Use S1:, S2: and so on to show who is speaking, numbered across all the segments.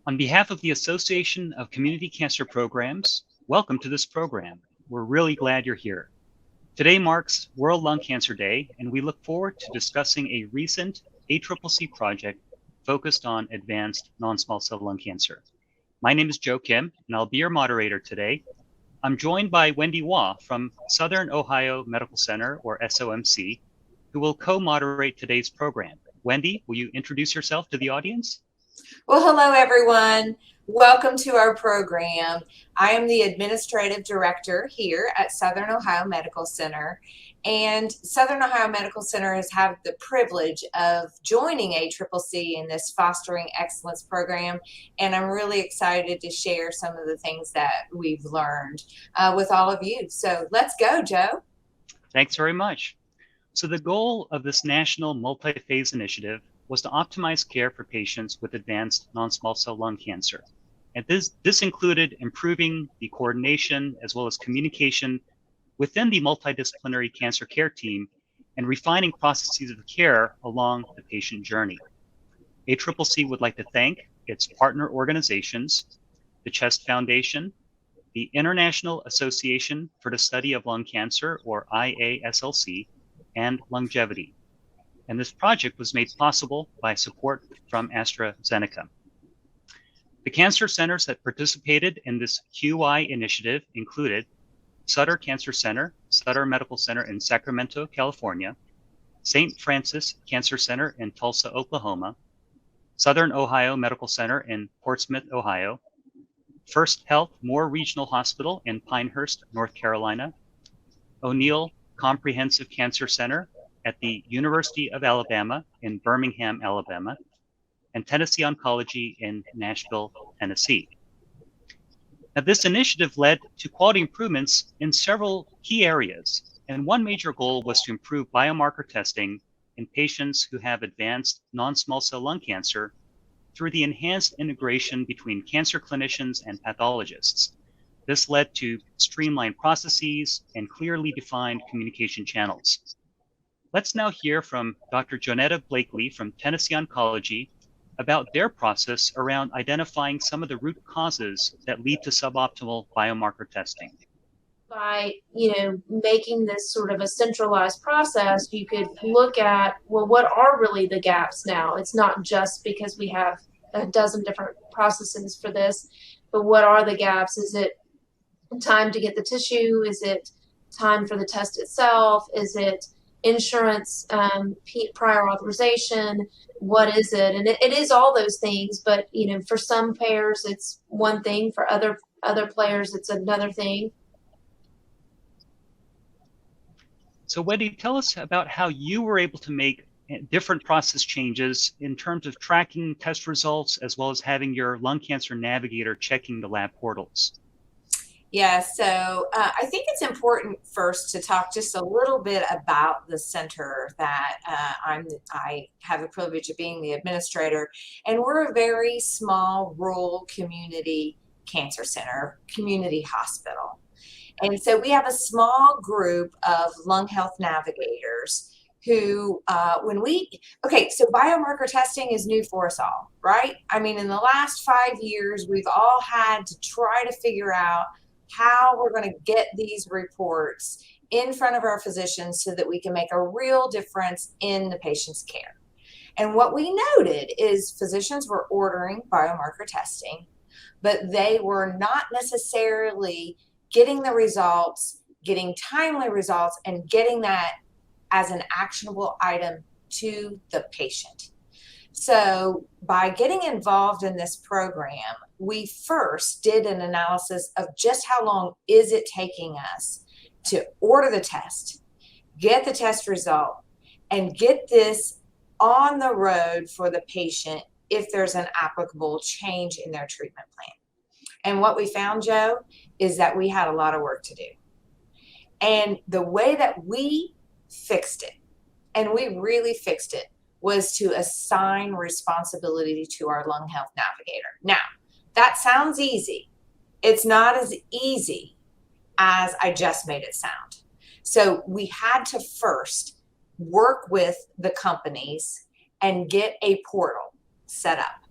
S1: On behalf of the Association of Community Cancer Programs, welcome to this program. We're really glad you're here. Today marks World Lung Cancer Day, and we look forward to discussing a recent ACCC project focused on advanced non-small cell lung cancer. My name is Joe Kim, and I'll be your moderator today. I'm joined by Wendi Waugh from Southern Ohio Medical Center, or SOMC, who will co-moderate today's program. Wendi, will you introduce yourself to the audience?
S2: Well, hello, everyone. Welcome to our program. I am the Administrative Director here at Southern Ohio Medical Center. And Southern Ohio Medical Center has had the privilege of joining ACCC in this Fostering Excellence program. And I'm really excited to share some of the things that we've learned with all of you. So let's go, Joe.
S1: Thanks very much. So the goal of this national multi-phase initiative was to optimize care for patients with advanced non-small cell lung cancer. And this included improving the coordination as well as communication within the multidisciplinary cancer care team and refining processes of care along the patient journey. ACCC would like to thank its partner organizations, the CHEST Foundation, the International Association for the Study of Lung Cancer, or IASLC, and Longevity. And this project was made possible by support from AstraZeneca. The cancer centers that participated in this QI initiative included Sutter Cancer Center, Sutter Medical Center in Sacramento, California, St. Francis Cancer Center in Tulsa, Oklahoma, Southern Ohio Medical Center in Portsmouth, Ohio, First Health Moore Regional Hospital in Pinehurst, North Carolina, O'Neill Comprehensive Cancer Center at the University of Alabama in Birmingham, Alabama, and Tennessee Oncology in Nashville, Tennessee. Now, this initiative led to quality improvements in several key areas, and one major goal was to improve biomarker testing in patients who have advanced non-small cell lung cancer through the enhanced integration between cancer clinicians and pathologists. This led to streamlined processes and clearly defined communication channels. Let's now hear from Dr. Jonetta Blakely from Tennessee Oncology about their process around identifying some of the root causes that lead to suboptimal biomarker testing.
S3: By making this sort of a centralized process, you could look at, well, what are really the gaps now? It's not just because we have a dozen different processes for this, but what are the gaps? Is it time to get the tissue? Is it time for the test itself? Is it insurance, prior authorization? What is it? And it is all those things, but for some payers it's one thing, for other players it's another thing.
S1: So Wendi, tell us about how you were able to make different process changes in terms of tracking test results, as well as having your lung cancer navigator checking the lab portals.
S2: Yeah, so I think it's important first to talk just a little bit about the center that I have the privilege of being the administrator, and we're a very small rural community cancer center, community hospital. And so we have a small group of lung health navigators who, okay, so biomarker testing is new for us all, right? I mean, in the last 5 years, we've all had to try to figure out how we're going to get these reports in front of our physicians so that we can make a real difference in the patient's care. And what we noted is physicians were ordering biomarker testing, but they were not necessarily getting the results, getting timely results, and getting that as an actionable item to the patient. So by getting involved in this program, we first did an analysis of just how long is it taking us to order the test, get the test result, and get this on the road for the patient if there's an applicable change in their treatment plan. And what we found, Joe, is that we had a lot of work to do. And the way that we fixed it, and we really fixed it, was to assign responsibility to our lung health navigator. Now, that sounds easy. It's not as easy as I just made it sound. So we had to first work with the companies and get a portal set up.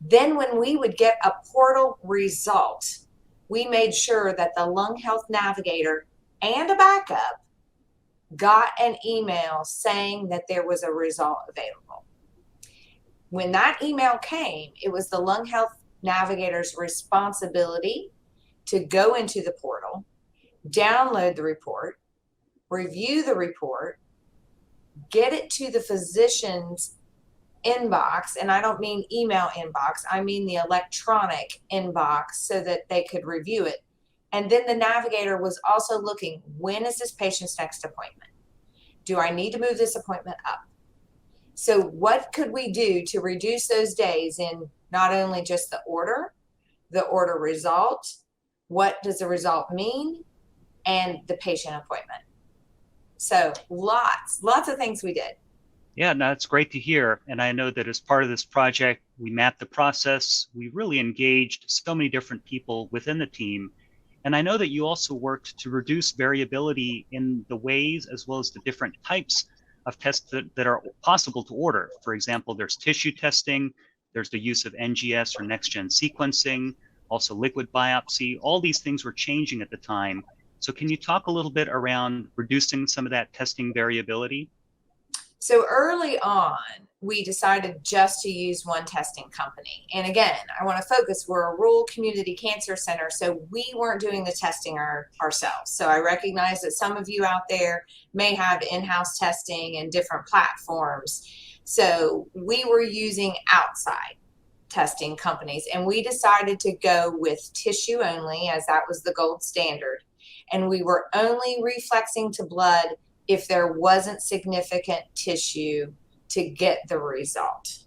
S2: Then when we would get a portal result, we made sure that the lung health navigator and a backup got an email saying that there was a result available. When that email came, it was the lung health navigator's responsibility to go into the portal, download the report, review the report, get it to the physician's inbox, and I don't mean email inbox, I mean the electronic inbox, so that they could review it. And then the navigator was also looking, when is this patient's next appointment? Do I need to move this appointment up? So what could we do to reduce those days in not only just the order result, what does the result mean, and the patient appointment? So lots of things we did.
S1: Yeah, no, it's great to hear. And I know that as part of this project, we mapped the process. We really engaged so many different people within the team. And I know that you also worked to reduce variability in the ways as well as the different types of tests that are possible to order. For example, there's tissue testing, there's the use of NGS or next-gen sequencing, also liquid biopsy. All these things were changing at the time. So can you talk a little bit around reducing some of that testing variability?
S2: So early on, we decided just to use one testing company. And again, I want to focus, we're a rural community cancer center, so we weren't doing the testing ourselves. So I recognize that some of you out there may have in-house testing and different platforms. So we were using outside testing companies, and we decided to go with tissue only, as that was the gold standard. And we were only reflexing to blood if there wasn't significant tissue to get the result.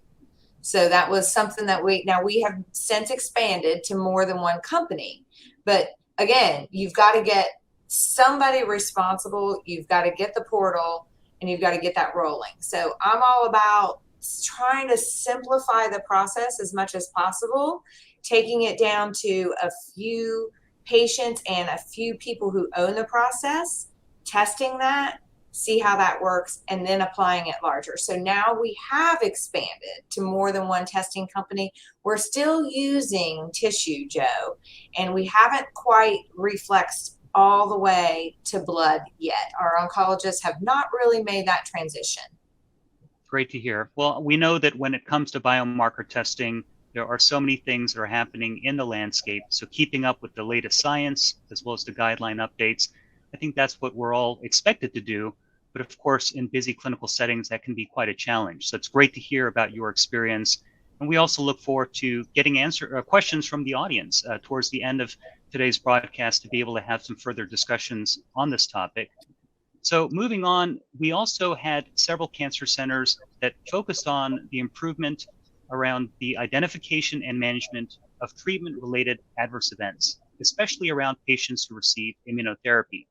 S2: So that was something that we have since expanded to more than one company. But again, you've got to get somebody responsible, you've got to get the portal, and you've got to get that rolling. So I'm all about trying to simplify the process as much as possible, taking it down to a few patients and a few people who own the process, testing that, see how that works, and then applying it larger. So now we have expanded to more than one testing company. We're still using tissue, Joe, and we haven't quite reflexed all the way to blood yet. Our oncologists have not really made that transition.
S1: Great to hear. Well, we know that when it comes to biomarker testing, there are so many things that are happening in the landscape. So keeping up with the latest science, as well as the guideline updates, I think that's what we're all expected to do. But of course, in busy clinical settings, that can be quite a challenge. So it's great to hear about your experience. And we also look forward to getting questions from the audience towards the end of today's broadcast to be able to have some further discussions on this topic. So moving on, we also had several cancer centers that focused on the improvement around the identification and management of treatment-related adverse events. especially around patients who receive immunotherapy.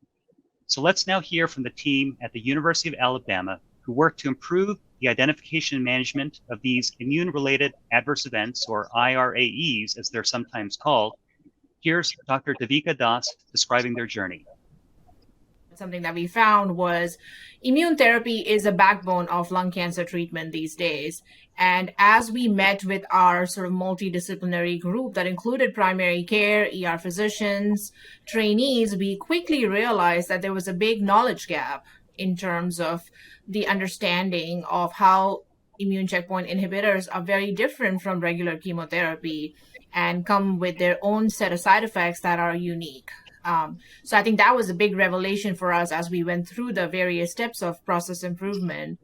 S1: So let's now hear from the team at the University of Alabama who work to improve the identification and management of these immune-related adverse events, or IRAEs, as they're sometimes called. Here's Dr. Devika Das describing their journey.
S4: Something that we found was immune therapy is a backbone of lung cancer treatment these days. And as we met with our sort of multidisciplinary group that included primary care, ER physicians, trainees, we quickly realized that there was a big knowledge gap in terms of the understanding of how immune checkpoint inhibitors are very different from regular chemotherapy and come with their own set of side effects that are unique. So I think that was a big revelation for us as we went through the various steps of process improvement.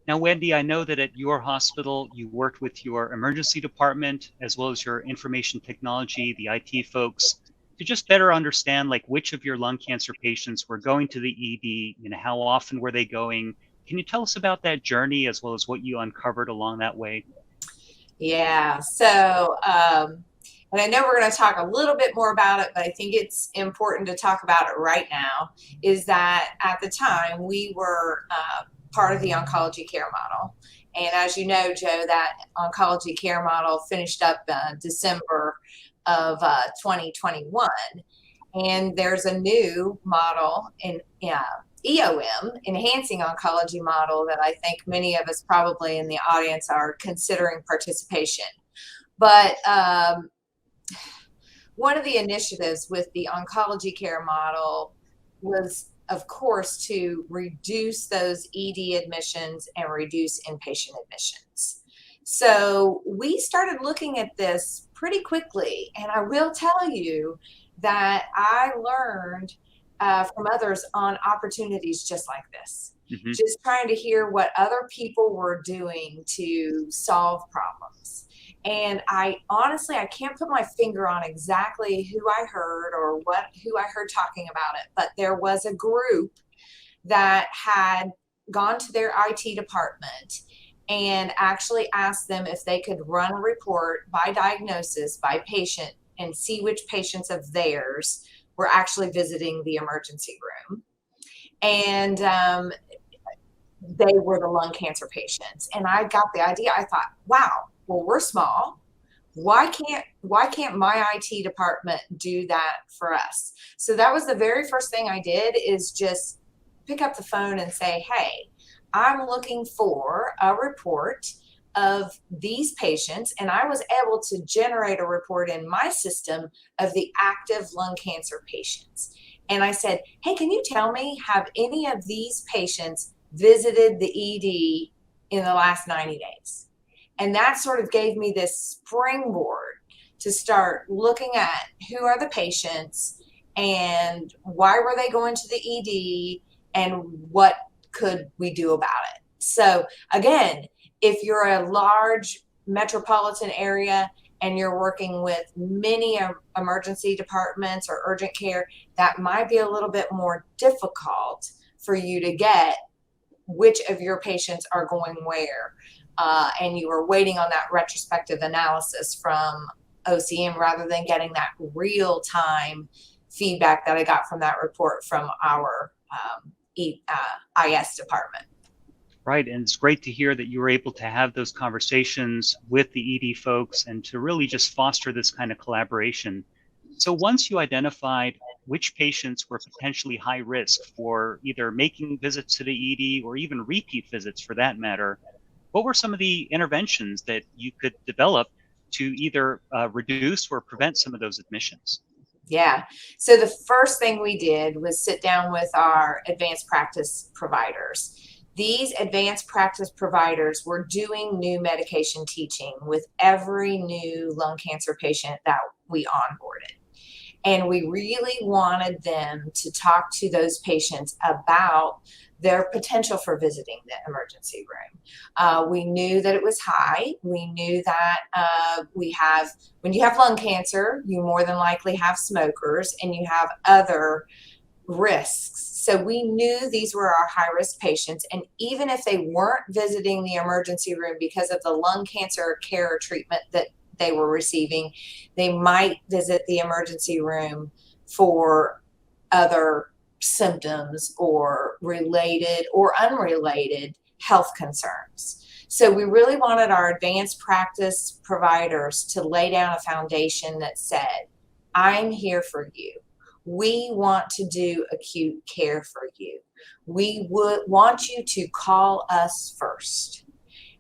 S1: Now, Wendi, I know that at your hospital, you worked with your emergency department as well as your information technology, the IT folks, to just better understand like which of your lung cancer patients were going to the ED, how often were they going? Can you tell us about that journey as well as what you uncovered along that way?
S2: Yeah, so and I know we're going to talk a little bit more about it, but I think it's important to talk about it right now, is that at the time we were part of the oncology care model. And as you know, Joe, that oncology care model finished up December of 2021. And there's a new model in EOM, Enhancing Oncology Model, that I think many of us probably in the audience are considering participation. But one of the initiatives with the oncology care model was, of course, to reduce those ED admissions and reduce inpatient admissions. So we started looking at this pretty quickly, and I will tell you that I learned from others on opportunities just like this. Mm-hmm. Just trying to hear what other people were doing to solve problems. And I honestly can't put my finger on exactly who I heard or who I heard talking about it, but there was a group that had gone to their IT department and actually asked them if they could run a report by diagnosis, by patient, and see which patients of theirs were actually visiting the emergency room. And they were the lung cancer patients. And I got the idea. I thought, wow, well, we're small. Why can't my IT department do that for us? So that was the very first thing I did, is just pick up the phone and say, hey, I'm looking for a report of these patients. And I was able to generate a report in my system of the active lung cancer patients. And I said, hey, can you tell me, have any of these patients visited the ED in the last 90 days? And that sort of gave me this springboard to start looking at who are the patients and why were they going to the ED and what could we do about it. So again, if you're a large metropolitan area and you're working with many emergency departments or urgent care, that might be a little bit more difficult for you to get which of your patients are going where. And you were waiting on that retrospective analysis from OCM rather than getting that real-time feedback that I got from that report from our IS department.
S1: Right, and it's great to hear that you were able to have those conversations with the ED folks and to really just foster this kind of collaboration. So once you identified which patients were potentially high risk for either making visits to the ED or even repeat visits for that matter, what were some of the interventions that you could develop to either reduce or prevent some of those admissions?
S2: Yeah. So the first thing we did was sit down with our advanced practice providers. These advanced practice providers were doing new medication teaching with every new lung cancer patient that we onboarded. And we really wanted them to talk to those patients about their potential for visiting the emergency room. We knew that it was high. We knew that when you have lung cancer, you more than likely have smokers and you have other risks. So we knew these were our high-risk patients. And even if they weren't visiting the emergency room because of the lung cancer care or treatment that they were receiving. They might visit the emergency room for other symptoms or related or unrelated health concerns. So we really wanted our advanced practice providers to lay down a foundation that said, I'm here for you. We want to do acute care for you. We would want you to call us first,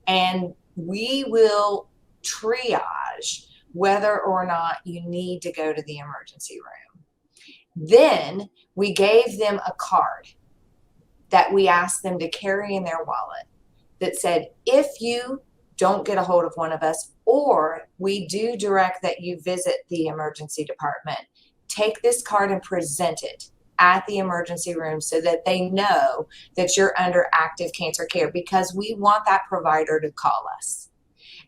S2: and we will triage whether or not you need to go to the emergency room. Then we gave them a card that we asked them to carry in their wallet that said, if you don't get a hold of one of us, or we do direct that you visit the emergency department, take this card and present it at the emergency room so that they know that you're under active cancer care, because we want that provider to call us.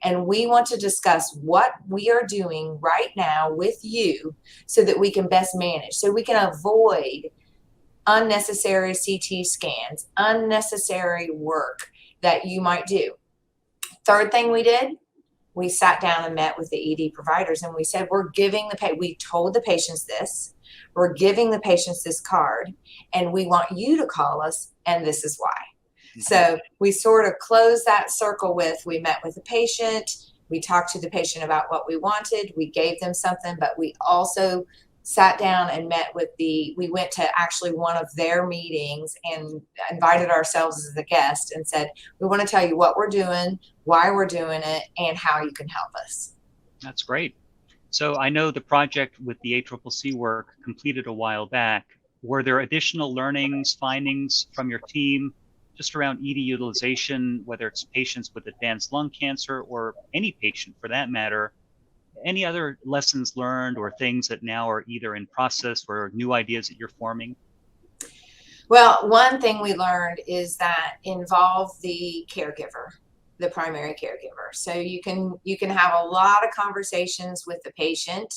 S2: And we want to discuss what we are doing right now with you so that we can best manage, so we can avoid unnecessary CT scans, unnecessary work that you might do. Third thing we did, we sat down and met with the ED providers, and we said, we told the patients this, we're giving the patients this card, and we want you to call us, and this is why. So we sort of closed that circle with, we met with the patient, we talked to the patient about what we wanted, we gave them something, but we also sat down and met with we went to actually one of their meetings and invited ourselves as a guest and said, we want to tell you what we're doing, why we're doing it, and how you can help us.
S1: That's great. So I know the project with the ACCC work completed a while back. Were there additional learnings, findings from your team just around ED utilization, whether it's patients with advanced lung cancer or any patient for that matter? Any other lessons learned or things that now are either in process or new ideas that you're forming?
S2: Well, one thing we learned is that involve the caregiver, the primary caregiver. So you can have a lot of conversations with the patient,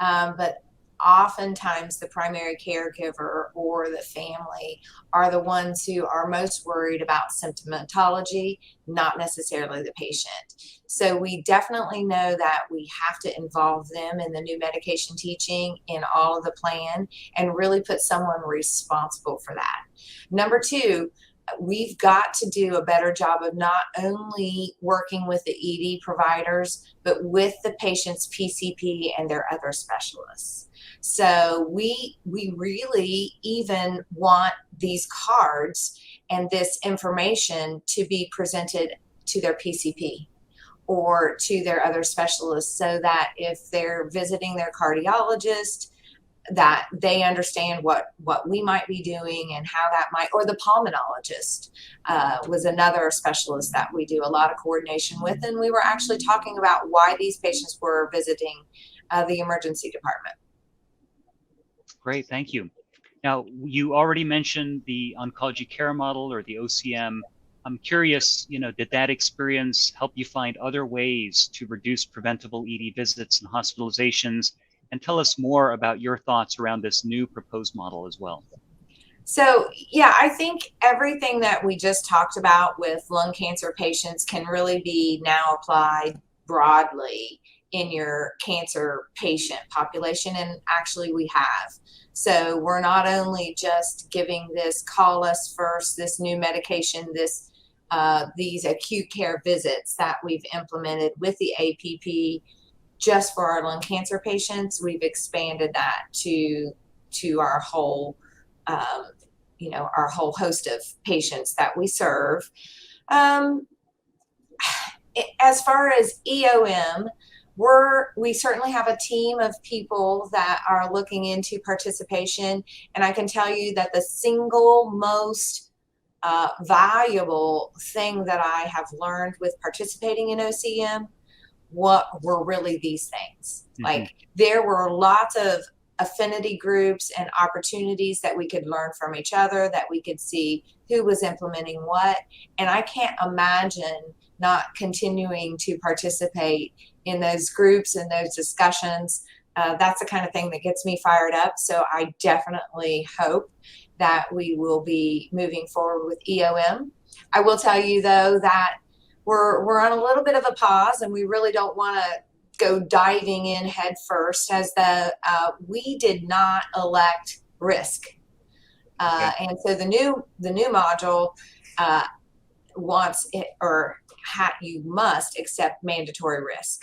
S2: but oftentimes the primary caregiver or the family are the ones who are most worried about symptomatology, not necessarily the patient. So we definitely know that we have to involve them in the new medication teaching in all of the plan and really put someone responsible for that. Number two, we've got to do a better job of not only working with the ED providers, but with the patient's PCP and their other specialists. So we really even want these cards and this information to be presented to their PCP or to their other specialists, so that if they're visiting their cardiologist, that they understand what we might be doing and how that might, or the pulmonologist was another specialist that we do a lot of coordination with. And we were actually talking about why these patients were visiting the emergency department.
S1: Great, thank you. Now, you already mentioned the oncology care model, or the OCM. I'm curious, did that experience help you find other ways to reduce preventable ED visits and hospitalizations? And tell us more about your thoughts around this new proposed model as well.
S2: So, yeah, I think everything that we just talked about with lung cancer patients can really be now applied broadly in your cancer patient population, and actually we have. So we're not only just giving this call us first, this new medication, these acute care visits that we've implemented with the APP just for our lung cancer patients. We've expanded that to our whole our whole host of patients that we serve. As far as EOM, we certainly have a team of people that are looking into participation, and I can tell you that the single most valuable thing that I have learned with participating in OCM were really these things. Mm-hmm. Like, there were lots of affinity groups and opportunities that we could learn from each other, that we could see who was implementing what, and I can't imagine not continuing to participate in those groups and those discussions. That's the kind of thing that gets me fired up. So I definitely hope that we will be moving forward with EOM. I will tell you, though, that we're on a little bit of a pause, and we really don't want to go diving in head first, as we did not elect risk.
S1: Okay.
S2: And so the new module wants it, you must accept mandatory risk.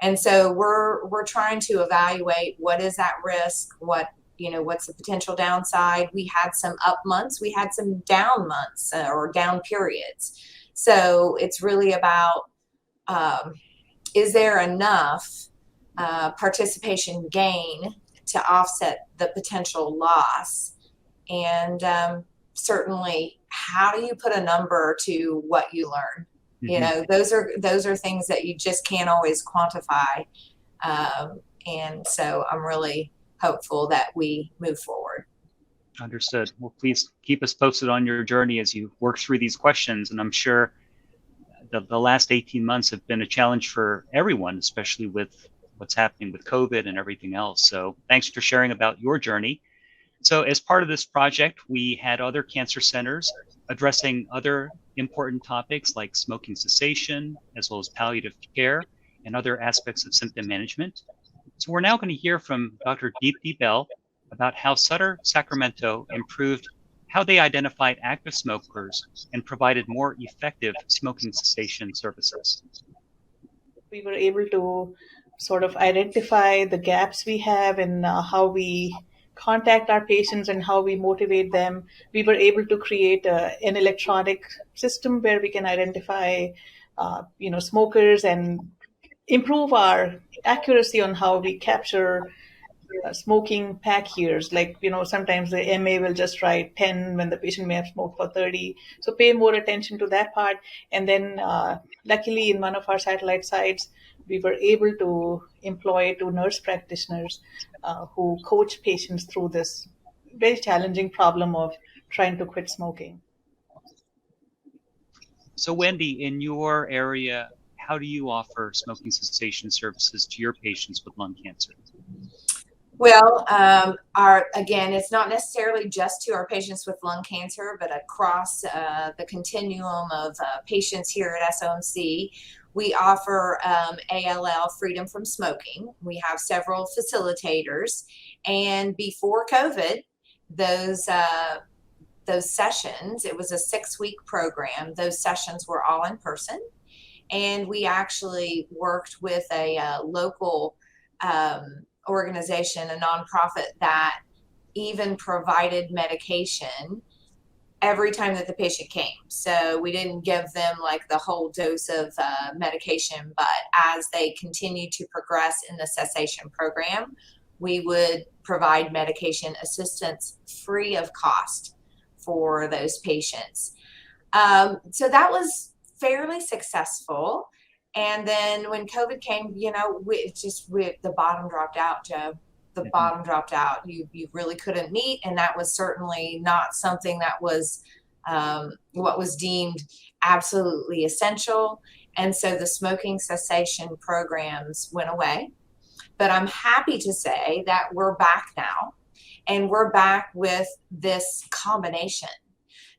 S2: And so we're trying to evaluate what is that risk, what's the potential downside. We had some up months, we had some down months or down periods. So it's really about, is there enough participation gain to offset the potential loss? And certainly, how do you put a number to what you learn?
S1: Mm-hmm.
S2: Those are things that you just can't always quantify. And so I'm really hopeful that we move forward.
S1: Understood. Well, please keep us posted on your journey as you work through these questions. And I'm sure the last 18 months have been a challenge for everyone, especially with what's happening with COVID and everything else. So thanks for sharing about your journey. So as part of this project, we had other cancer centers addressing other important topics like smoking cessation, as well as palliative care and other aspects of symptom management. So we're now going to hear from Dr. Deepti Bell about how Sutter Sacramento improved how they identified active smokers and provided more effective smoking cessation services.
S5: We were able to sort of identify the gaps we have in how we contact our patients and how we motivate them. We were able to create an electronic system where we can identify, smokers and improve our accuracy on how we capture smoking pack years. Like, sometimes the MA will just write 10 when the patient may have smoked for 30. So pay more attention to that part. And then luckily in one of our satellite sites, we were able to employ 2 nurse practitioners who coach patients through this very challenging problem of trying to quit smoking.
S1: So Wendi, in your area, how do you offer smoking cessation services to your patients with lung cancer?
S2: Well, again, it's not necessarily just to our patients with lung cancer, but across the continuum of patients here at SOMC. We offer ALL, freedom from smoking. We have several facilitators, and before COVID, those sessions, it was a 6-week program. Those sessions were all in person, and we actually worked with a local organization, a nonprofit, that even provided medication every time that the patient came. So we didn't give them like the whole dose of medication, but as they continued to progress in the cessation program, we would provide medication assistance free of cost for those patients. So that was fairly successful. And then when COVID came, the bottom dropped out, Joe. The bottom dropped out. You really couldn't meet, and that was certainly not something that was what was deemed absolutely essential. And so the smoking cessation programs went away. But I'm happy to say that we're back now, and we're back with this combination.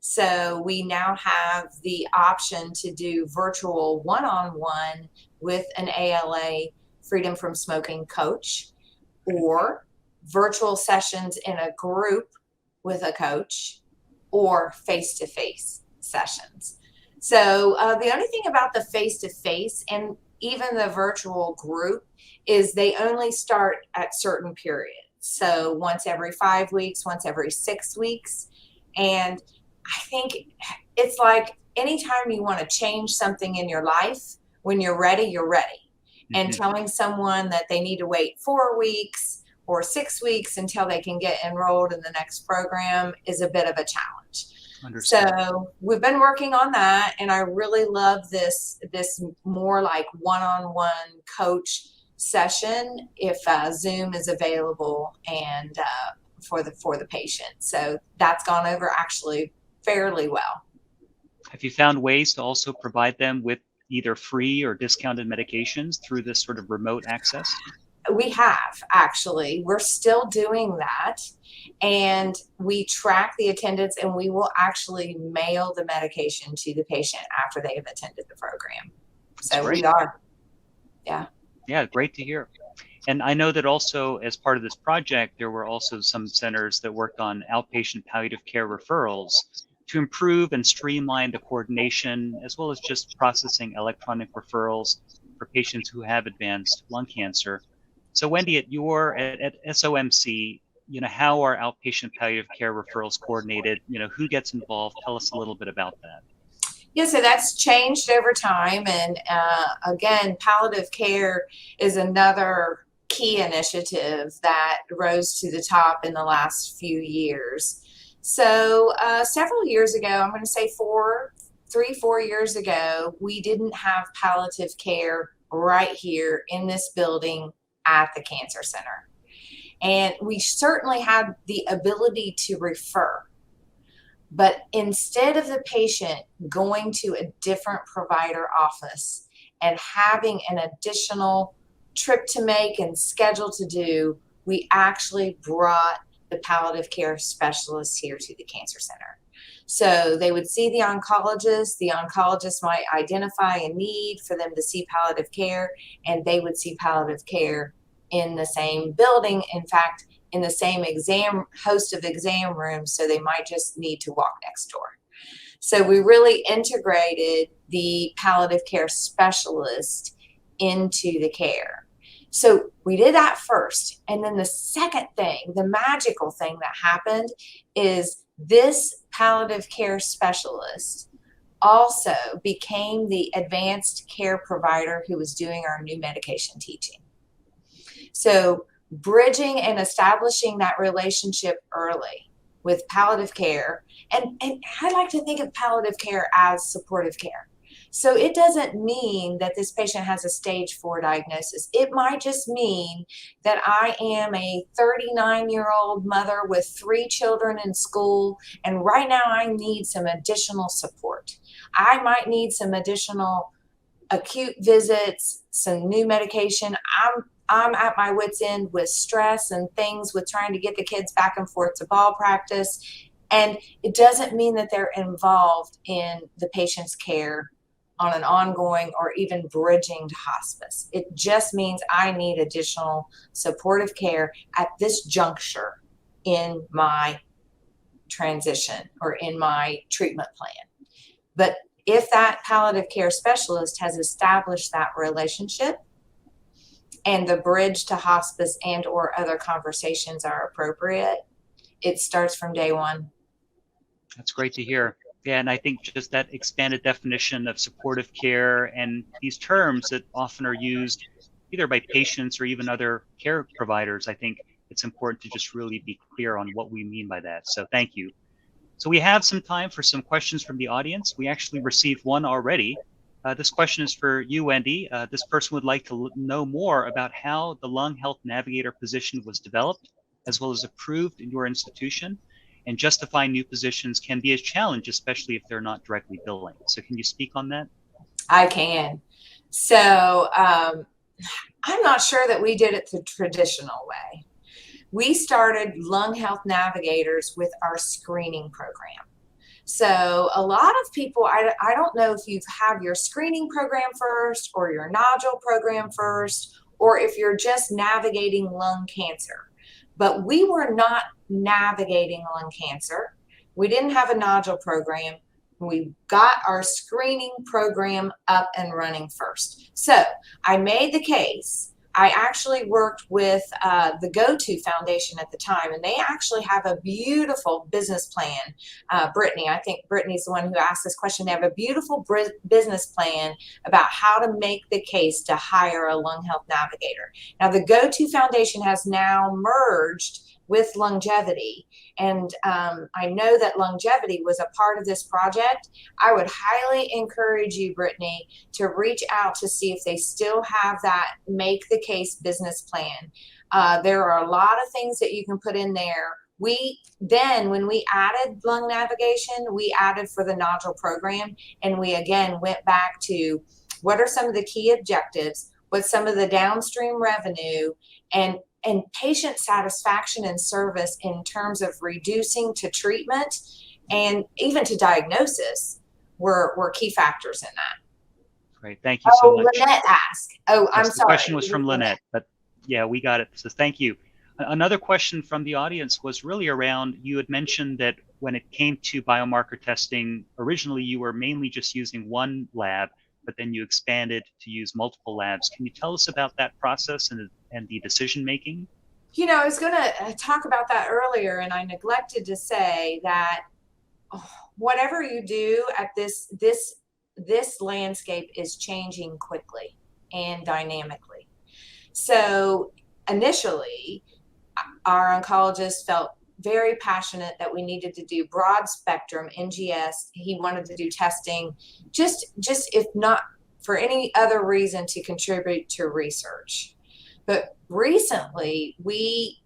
S2: So we now have the option to do virtual one-on-one with an ALA freedom from smoking coach, or virtual sessions in a group with a coach, or face-to-face sessions. So the only thing about the face-to-face and even the virtual group is they only start at certain periods. So once every 5 weeks, once every 6 weeks. And I think it's like anytime you want to change something in your life, when you're ready, you're ready. And telling someone that they need to wait 4 weeks or 6 weeks until they can get enrolled in the next program is a bit of a challenge.
S1: Understood.
S2: So we've been working on that, and I really love this more like one-on-one coach session if Zoom is available and for the patient. So that's gone over actually fairly well.
S1: Have you found ways to also provide them with either free or discounted medications through this sort of remote access?
S2: We have, actually. We're still doing that. And we track the attendance, and we will actually mail the medication to the patient after they have attended the program. So we are. Yeah.
S1: Yeah, great to hear. And I know that also as part of this project, there were also some centers that worked on outpatient palliative care referrals to improve and streamline the coordination, as well as just processing electronic referrals for patients who have advanced lung cancer. So Wendi, at SOMC, how are outpatient palliative care referrals coordinated? Who gets involved? Tell us a little bit about that.
S2: Yeah, so that's changed over time. And again, palliative care is another key initiative that rose to the top in the last few years. So several years ago, I'm going to say 4 years ago, we didn't have palliative care right here in this building at the cancer center. And we certainly had the ability to refer. But instead of the patient going to a different provider office and having an additional trip to make and schedule to do, we actually brought the palliative care specialists here to the cancer center. So they would see the oncologist. The oncologist might identify a need for them to see palliative care, and they would see palliative care in the same building. In fact, in the same host of exam rooms, so they might just need to walk next door. So we really integrated the palliative care specialist into the care. So we did that first. And then the second thing, the magical thing that happened is this palliative care specialist also became the advanced care provider who was doing our new medication teaching. So bridging and establishing that relationship early with palliative care. And I like to think of palliative care as supportive care. So it doesn't mean that this patient has a stage 4 diagnosis. It might just mean that I am a 39-year-old mother with 3 children in school, and right now I need some additional support. I might need some additional acute visits, some new medication. I'm at my wit's end with stress and things with trying to get the kids back and forth to ball practice. And it doesn't mean that they're involved in the patient's care on an ongoing or even bridging to hospice. It just means I need additional supportive care at this juncture in my transition or in my treatment plan. But if that palliative care specialist has established that relationship, and the bridge to hospice and or other conversations are appropriate, it starts from day one.
S1: That's great to hear. Yeah, and I think just that expanded definition of supportive care and these terms that often are used either by patients or even other care providers, I think it's important to just really be clear on what we mean by that. So thank you. So we have some time for some questions from the audience. We actually received one already. This question is for you, Wendi. This person would like to know more about how the Lung Health Navigator position was developed, as well as approved in your institution, and justifying new positions can be a challenge, especially if they're not directly billing. So can you speak on that?
S2: I can. So I'm not sure that we did it the traditional way. We started Lung Health Navigators with our screening program. So a lot of people, I don't know if you have your screening program first or your nodule program first, or if you're just navigating lung cancer. But we were not navigating lung cancer. We didn't have a nodule program. We got our screening program up and running first. So I made the case. I actually worked with the GoTo Foundation at the time, and they actually have a beautiful business plan. Brittany, I think Brittany's the one who asked this question. They have a beautiful business plan about how to make the case to hire a lung health navigator. Now, the GoTo Foundation has now merged with Longevity, and I know that Longevity was a part of this project. I would highly encourage you, Brittany, to reach out to see if they still have that Make the Case business plan. There are a lot of things that you can put in there. When we added lung navigation, we added for the nodule program, and we again went back to what are some of the key objectives, what's some of the downstream revenue, and patient satisfaction and service in terms of reducing to treatment and even to diagnosis were key factors in that.
S1: Great. Thank you so
S2: Oh,
S1: much.
S2: Lynette asked. Oh, I'm
S1: Yes, the
S2: sorry.
S1: question was from Lynette, but yeah, we got it. So thank you. Another question from the audience was really around, you had mentioned that when it came to biomarker testing, originally you were mainly just using one lab, but then you expanded to use multiple labs. Can you tell us about that process and the decision making?
S2: You know, I was going to talk about that earlier, and I neglected to say that whatever you do at this landscape is changing quickly and dynamically. So initially, our oncologist felt very passionate that we needed to do broad spectrum NGS. He wanted to do testing, just if not for any other reason, to contribute to research. But recently, we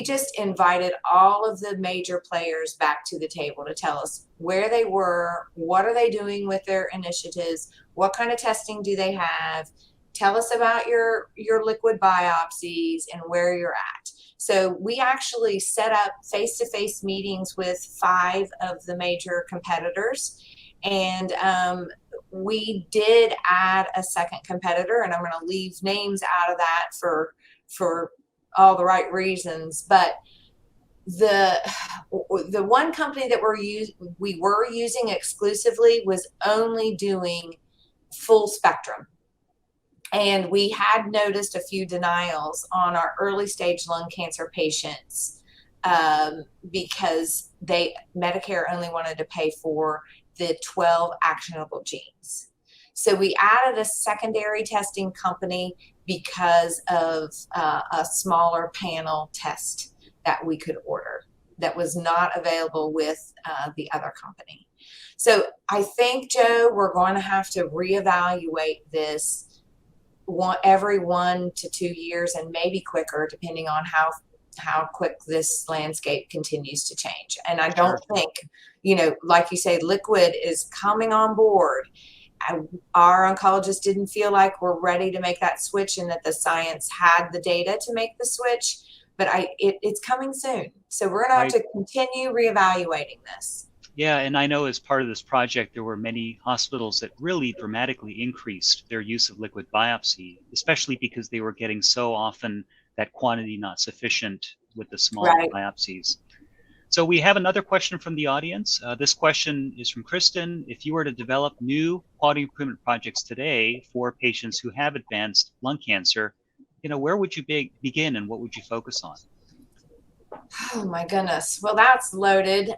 S2: just invited all of the major players back to the table to tell us where they were, what are they doing with their initiatives, what kind of testing do they have, tell us about your liquid biopsies and where you're at. So we actually set up face-to-face meetings with 5 of the major competitors, and we did add a second competitor, and I'm going to leave names out of that for all the right reasons. But the one company that we were using exclusively was only doing full spectrum. And we had noticed a few denials on our early stage lung cancer patients because Medicare only wanted to pay for the 12 actionable genes. So we added a secondary testing company because of a smaller panel test that we could order that was not available with the other company. So I think, Joe, we're going to have to reevaluate this every 1 to 2 years, and maybe quicker, depending on how quick this landscape continues to change. And I don't think, like you say, liquid is coming on board. Our oncologist didn't feel like we're ready to make that switch and that the science had the data to make the switch, but it's coming soon. So we're going to have to continue reevaluating this.
S1: Yeah, and I know as part of this project, there were many hospitals that really dramatically increased their use of liquid biopsy, especially because they were getting so often that quantity not sufficient with the small biopsies. So we have another question from the audience. This question is from Kristen. If you were to develop new quality improvement projects today for patients who have advanced lung cancer, where would you begin and what would you focus on?
S2: Oh my goodness. Well, that's loaded.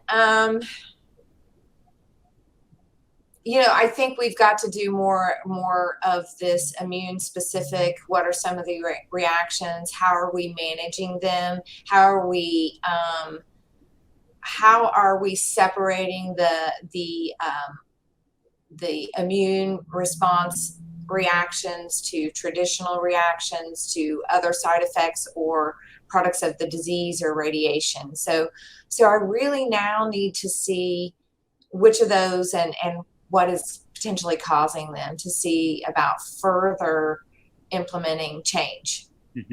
S2: I think we've got to do more of this immune specific. What are some of the reactions? How are we managing them? How are we separating the immune response reactions to traditional reactions to other side effects or products of the disease or radiation? So I really now need to see which of those and what is potentially causing them, to see about further implementing change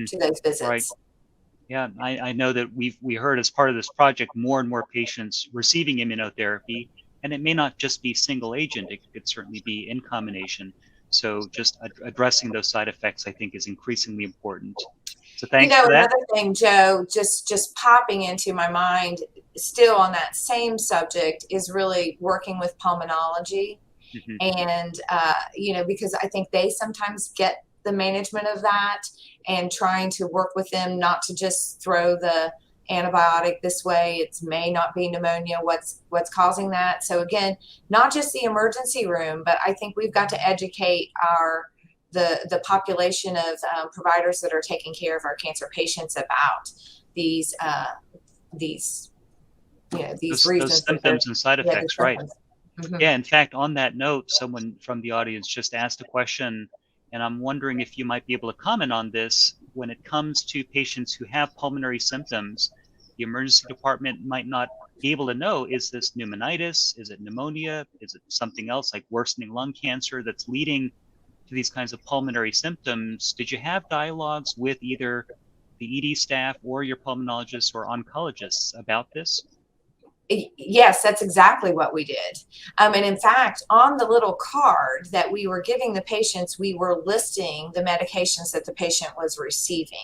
S2: to those visits.
S1: Right. Yeah, I know that we heard as part of this project more and more patients receiving immunotherapy, and it may not just be single agent, it could certainly be in combination. So just addressing those side effects, I think, is increasingly important. So thanks for that.
S2: Another thing, Joe, just popping into my mind, still on that same subject, is really working with pulmonology. And, because I think they sometimes get the management of that, and trying to work with them not to just throw the antibiotic this way. It may not be pneumonia what's causing that. So again, not just the emergency room, but I think we've got to educate the population of providers that are taking care of our cancer patients about these
S1: those symptoms and side effects, right? Yeah, in fact, on that note, someone from the audience just asked a question, and I'm wondering if you might be able to comment on this. When it comes to patients who have pulmonary symptoms, the emergency department might not be able to know, is this pneumonitis? Is it pneumonia? Is it something else like worsening lung cancer that's leading to these kinds of pulmonary symptoms? Did you have dialogues with either the ED staff or your pulmonologists or oncologists about this?
S2: Yes, that's exactly what we did. And in fact, on the little card that we were giving the patients, we were listing the medications that the patient was receiving.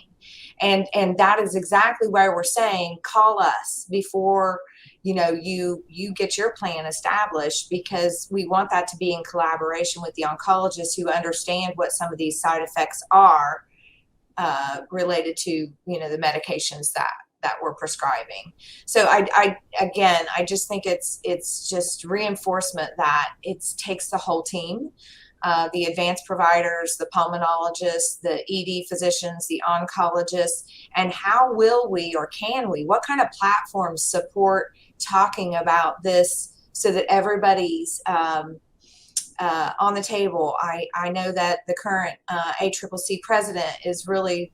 S2: And that is exactly why we're saying, call us before, you get your plan established, because we want that to be in collaboration with the oncologists who understand what some of these side effects are related to, the medications that we're prescribing. So I just think it's just reinforcement that it takes the whole team, the advanced providers, the pulmonologists, the ED physicians, the oncologists, and how will we, or can we, what kind of platforms support talking about this so that everybody's on the table. I know that the current ACCC president is really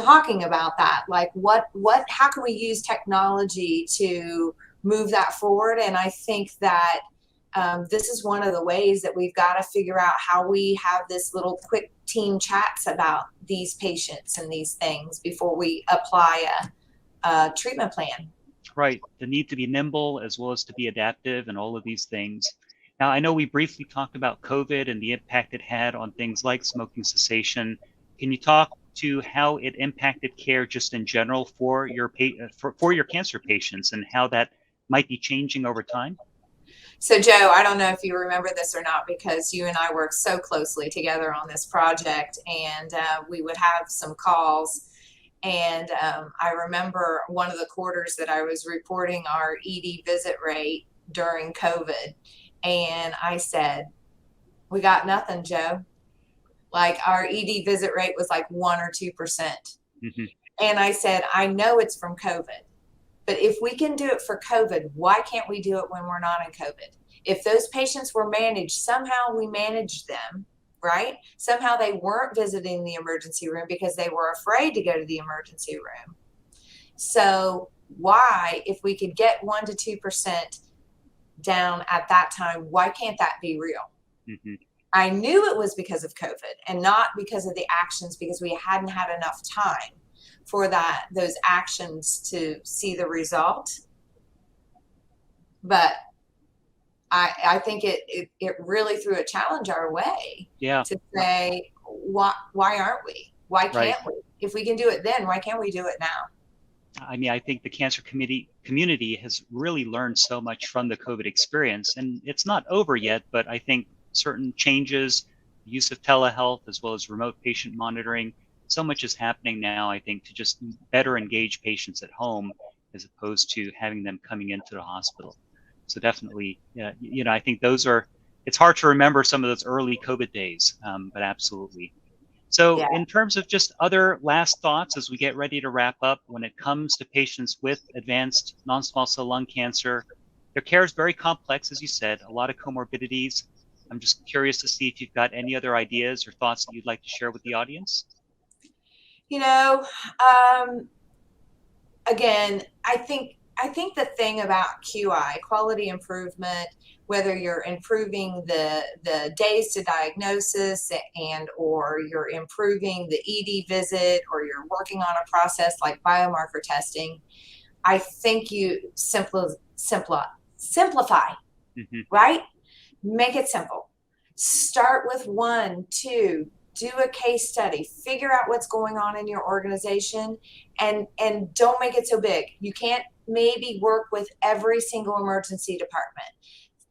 S2: talking about that, like how can we use technology to move that forward. And I think that this is one of the ways that we've got to figure out how we have this little quick team chats about these patients and these things before we apply a treatment plan.
S1: Right. The need to be nimble as well as to be adaptive and all of these things. Now, I know we briefly talked about COVID and the impact it had on things like smoking cessation. Can you talk to how it impacted care just in general for your for your cancer patients, and how that might be changing over time?
S2: So Joe, I don't know if you remember this or not, because you and I worked so closely together on this project, and we would have some calls. And I remember one of the quarters that I was reporting our ED visit rate during COVID. And I said, we got nothing, Joe. Like, our ED visit rate was like 1 or 2%.
S1: Mm-hmm.
S2: And I said, I know it's from COVID, but if we can do it for COVID, why can't we do it when we're not in COVID? If those patients were managed, somehow we managed them, right? Somehow they weren't visiting the emergency room because they were afraid to go to the emergency room. So why, if we could get 1 to 2% down at that time, why can't that be real?
S1: Mm-hmm.
S2: I knew it was because of COVID and not because of the actions, because we hadn't had enough time for those actions to see the result. But I think it really threw a challenge our way.
S1: Yeah.
S2: To say, why aren't we? Why can't we? If we can do it then, why can't we do it now?
S1: I mean, I think the cancer community has really learned so much from the COVID experience, and it's not over yet, but I think certain changes, use of telehealth as well as remote patient monitoring, so much is happening now, I think, to just better engage patients at home as opposed to having them coming into the hospital. So definitely, I think it's hard to remember some of those early COVID days, but absolutely. So in terms of just other last thoughts as we get ready to wrap up, when it comes to patients with advanced non-small cell lung cancer, their care is very complex, as you said, a lot of comorbidities. I'm just curious to see if you've got any other ideas or thoughts that you'd like to share with the audience.
S2: Again, I think the thing about QI, quality improvement, whether you're improving the days to diagnosis or you're improving the ED visit, or you're working on a process like biomarker testing, I think you simplify,
S1: Mm-hmm.
S2: right? Make it simple. Start with 1, 2, do a case study, figure out what's going on in your organization, and don't make it so big. You can't maybe work with every single emergency department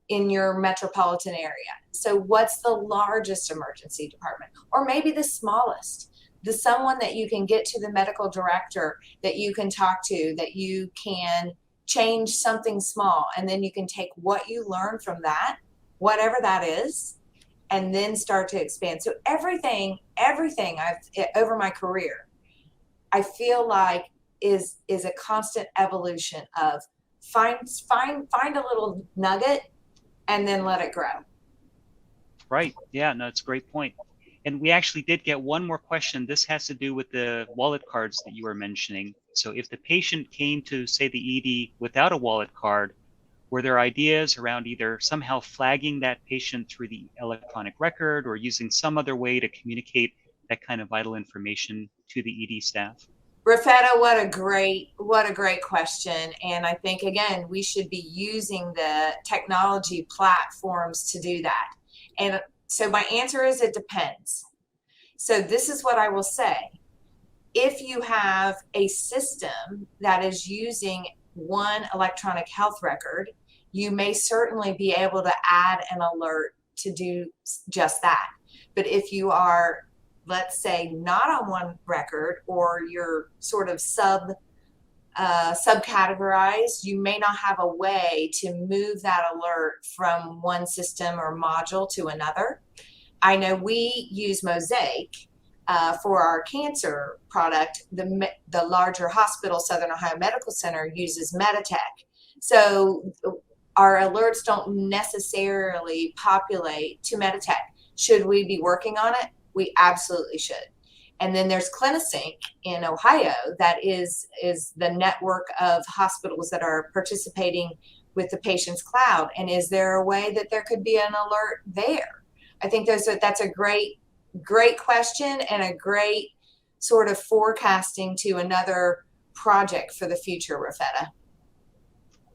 S2: in your metropolitan area. So what's the largest emergency department? Or maybe the smallest, someone that you can get to the medical director, that you can talk to, that you can change something small, and then you can take what you learn from that, whatever that is, and then start to expand. So everything I've over my career, I feel like is a constant evolution of find a little nugget and then let it grow.
S1: Right. Yeah, no, it's a great point. And we actually did get one more question. This has to do with the wallet cards that you were mentioning. So if the patient came to, say, the ED without a wallet card, were there ideas around either somehow flagging that patient through the electronic record or using some other way to communicate that kind of vital information to the ED staff?
S2: Rafetta, what a great question. And I think, again, we should be using the technology platforms to do that. And so my answer is it depends. So this is what I will say. If you have a system that is using one electronic health record, you may certainly be able to add an alert to do just that. But if you are, let's say, not on one record, or you're sort of subcategorized, you may not have a way to move that alert from one system or module to another. I know we use Mosaic for our cancer product. The larger hospital, Southern Ohio Medical Center, uses Meditech. So our alerts don't necessarily populate to Meditech. Should we be working on it? We absolutely should. And then there's CliniSync in Ohio that is the network of hospitals that are participating with the patient's cloud. And is there a way that there could be an alert there? I think that's a great question, and a great sort of forecasting to another project for the future, Rafetta.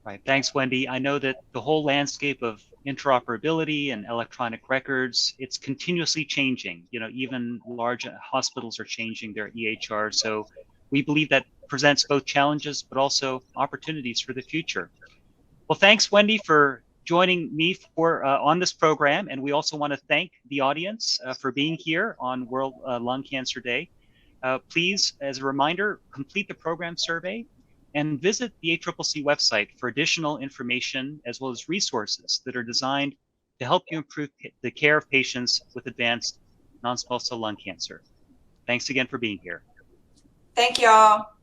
S1: Right. Thanks, Wendi. I know that the whole landscape of interoperability and electronic records, it's continuously changing. You know, even large hospitals are changing their EHR. So we believe that presents both challenges, but also opportunities for the future. Well, thanks, Wendi, for joining me on this program. And we also want to thank the audience for being here on World Lung Cancer Day. Please, as a reminder, complete the program survey and visit the ACCC website for additional information, as well as resources that are designed to help you improve the care of patients with advanced non-small cell lung cancer. Thanks again for being here.
S2: Thank you all.